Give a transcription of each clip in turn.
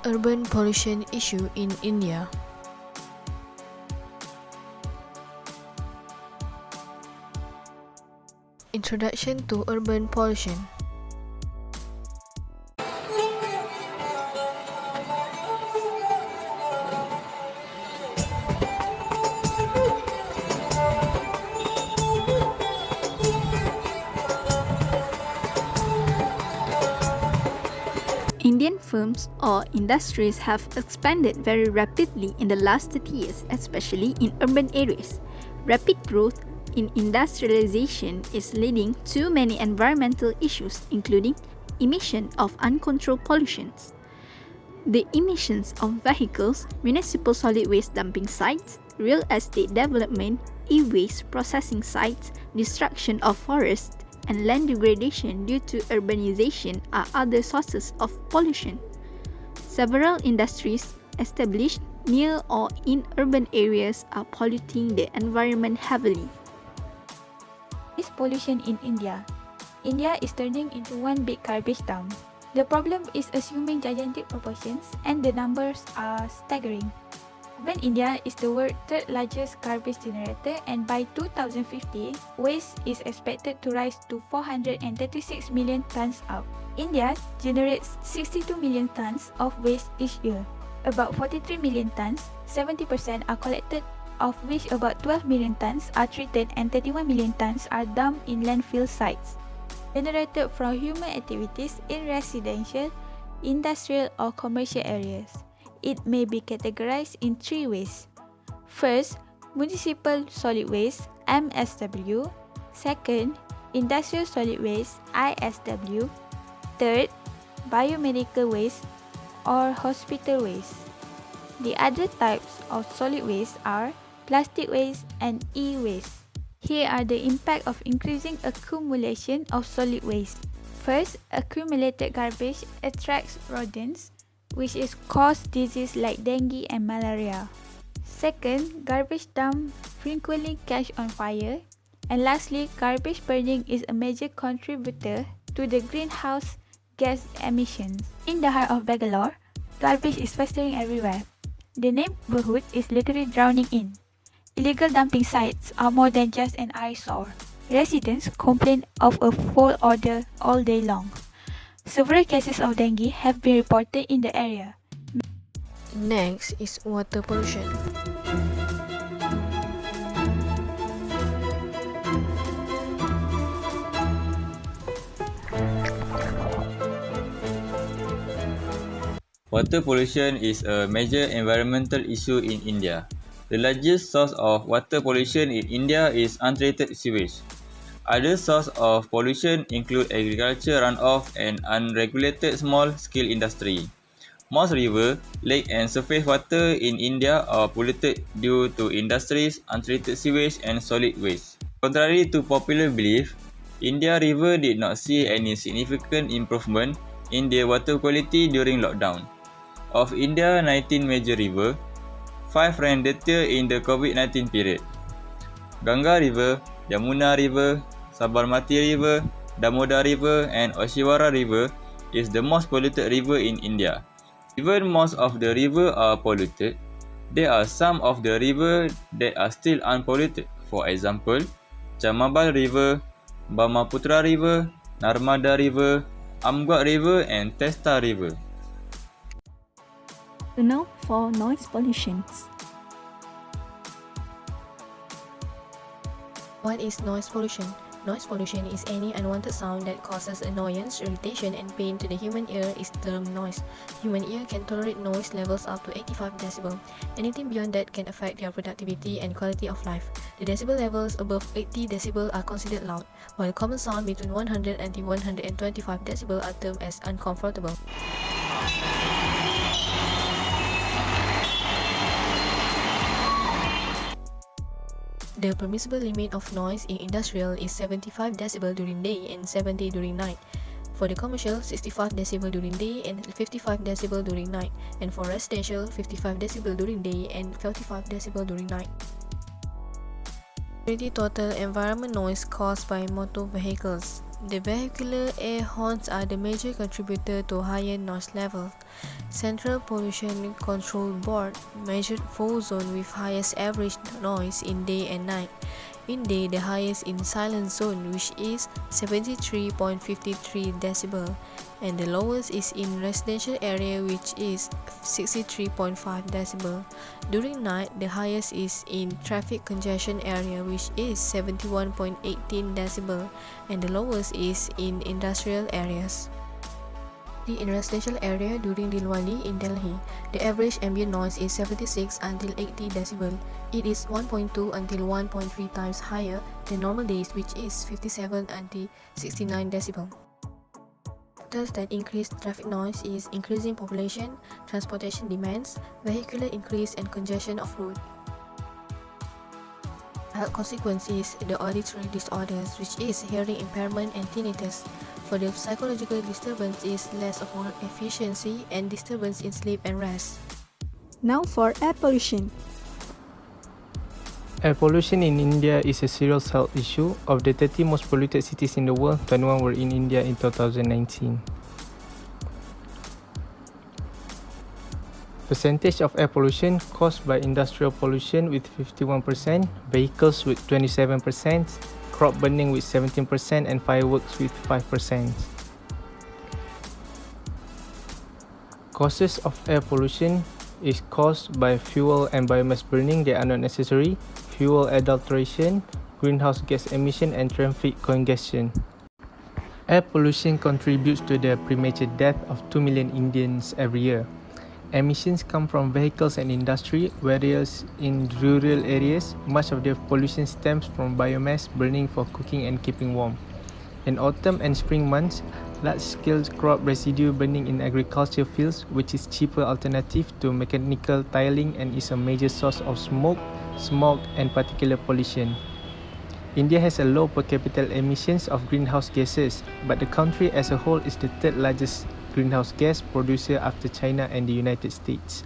Urban pollution issue in India. Introduction to urban pollution. Indian firms or industries have expanded very rapidly in the last 30 years, especially in urban areas. Rapid growth in industrialization is leading to many environmental issues, including emission of uncontrolled pollutions. The emissions of vehicles, municipal solid waste dumping sites, real estate development, e-waste processing sites, destruction of forests, and land degradation due to urbanization are other sources of pollution. Several industries established near or in urban areas are polluting the environment heavily. Is pollution in India. India is turning into one big garbage dump. The problem is assuming gigantic proportions and the numbers are staggering. When India is the world's third largest garbage generator, and by 2050, waste is expected to rise to 436 million tons up. India generates 62 million tons of waste each year. About 43 million tons, 70% are collected, of which about 12 million tons are treated and 31 million tons are dumped in landfill sites. Generated from human activities in residential, industrial or commercial areas. It may be categorized in three ways. First, municipal solid waste (MSW). Second, industrial solid waste (ISW). Third, biomedical waste or hospital waste. The other types of solid waste are plastic waste and e-waste. Here are the impact of increasing accumulation of solid waste. First, accumulated garbage attracts rodents, which is cause disease like dengue and malaria. Second, garbage dump frequently catch on fire. And lastly, garbage burning is a major contributor to the greenhouse gas emissions. In the heart of Bangalore, garbage is festering everywhere. The neighborhood is literally drowning in. Illegal dumping sites are more than just an eyesore. Residents complain of a foul odor all day long. Several cases of dengue have been reported in the area. Next is water pollution. Water pollution is a major environmental issue in India. The largest source of water pollution in India is untreated sewage. Other sources of pollution include agriculture runoff and unregulated small-scale industry. Most rivers, lakes and surface water in India are polluted due to industries, untreated sewage and solid waste. Contrary to popular belief, India River did not see any significant improvement in their water quality during lockdown. Of India's 19 major rivers, 5 ran dirtier in the COVID-19 period. Ganga River, Yamuna River, Sabarmati River, Damodar River and Oshiwara River is the most polluted river in India. Even most of the rivers are polluted, there are some of the rivers that are still unpolluted. For example, Chamabal River, Brahmaputra River, Narmada River, Amgat River and Testa River. Now for noise pollution. What is noise pollution? Noise pollution is any unwanted sound that causes annoyance, irritation, and pain to the human ear is termed noise. Human ear can tolerate noise levels up to 85 decibel. Anything beyond that can affect their productivity and quality of life. The decibel levels above 80 decibel are considered loud, while common sound between 100 and 125 decibel are termed as uncomfortable. The permissible limit of noise in industrial is 75 decibel during day and 70 during night. For the commercial, 65 decibel during day and 55 decibel during night. And for residential, 55 decibel during day and 45 decibel during night. Total environment noise caused by motor vehicles. The vehicular air horns are the major contributor to higher noise level. Central Pollution Control Board measured 4 zones with highest average noise in day and night. In day, the highest in silent zone, which is 73.53 decibel, and the lowest is in residential area, which is 63.5 decibel. During night, the highest is in traffic congestion area, which is 71.18 decibel, and the lowest is in industrial areas. In residential area during Dilwali in Delhi, the average ambient noise is 76 until 80 decibel. It is 1.2 until 1.3 times higher than normal days, which is 57 until 69 decibel. Factors that increase traffic noise is increasing population, transportation demands, vehicular increase, and congestion of road. Health consequences: the auditory disorders, which is hearing impairment and tinnitus. For the psychological disturbance is less of work efficiency and disturbance in sleep and rest. Now for air pollution. Air pollution in India is a serious health issue. Of the 30 most polluted cities in the world, 21 were in India in 2019. Percentage of air pollution caused by industrial pollution with 51%, vehicles with 27%, crop burning with 17%, and fireworks with 5%. Causes of air pollution is caused by fuel and biomass burning that are not necessary, fuel adulteration, greenhouse gas emission, and traffic congestion. Air pollution contributes to the premature death of 2 million Indians every year. Emissions come from vehicles and industry, whereas in rural areas, much of the pollution stems from biomass burning for cooking and keeping warm. In autumn and spring months, large-scale crop residue burning in agriculture fields, which is cheaper alternative to mechanical tiling and is a major source of smoke, smog, and particulate pollution. India has a low per capita emissions of greenhouse gases, but the country as a whole is the third largest greenhouse gas producer after China and the United States.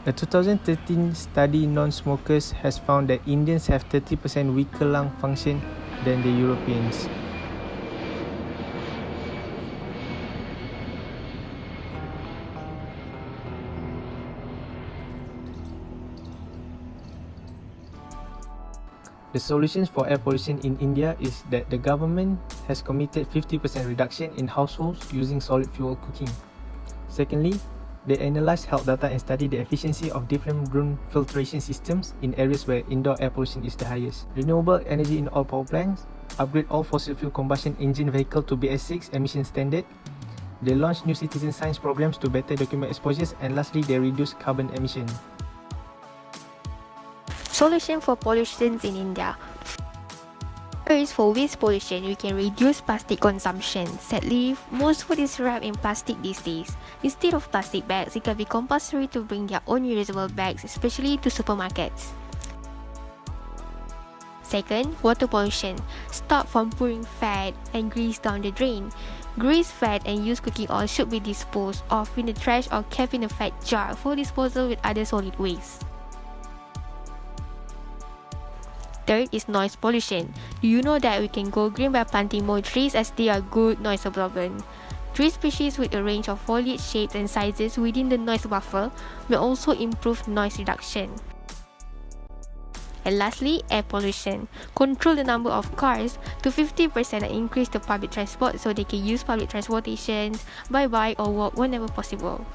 A 2013 study non-smokers has found that Indians have 30% weaker lung function than the Europeans. The solutions for air pollution in India is that the government has committed 50% reduction in households using solid fuel cooking. Secondly, they analyzed health data and studied the efficiency of different room filtration systems in areas where indoor air pollution is the highest. Renewable energy in all power plants, upgrade all fossil fuel combustion engine vehicle to BS6 emission standard. They launched new citizen science programs to better document exposures, and lastly, they reduce carbon emission. Solution for pollutions in India. First, for waste pollution, we can reduce plastic consumption. Sadly, most food is wrapped in plastic these days. Instead of plastic bags, it can be compulsory to bring their own reusable bags, especially to supermarkets. Second, water pollution. Stop from pouring fat and grease down the drain. Grease, fat, and used cooking oil should be disposed of in the trash or kept in a fat jar for disposal with other solid waste. Third is noise pollution. Do you know that we can go green by planting more trees as they are good noise absorbent? Tree species with a range of foliage shapes and sizes within the noise buffer may also improve noise reduction. And lastly, air pollution. Control the number of cars to 50% and increase the public transport so they can use public transportation by bike or walk whenever possible.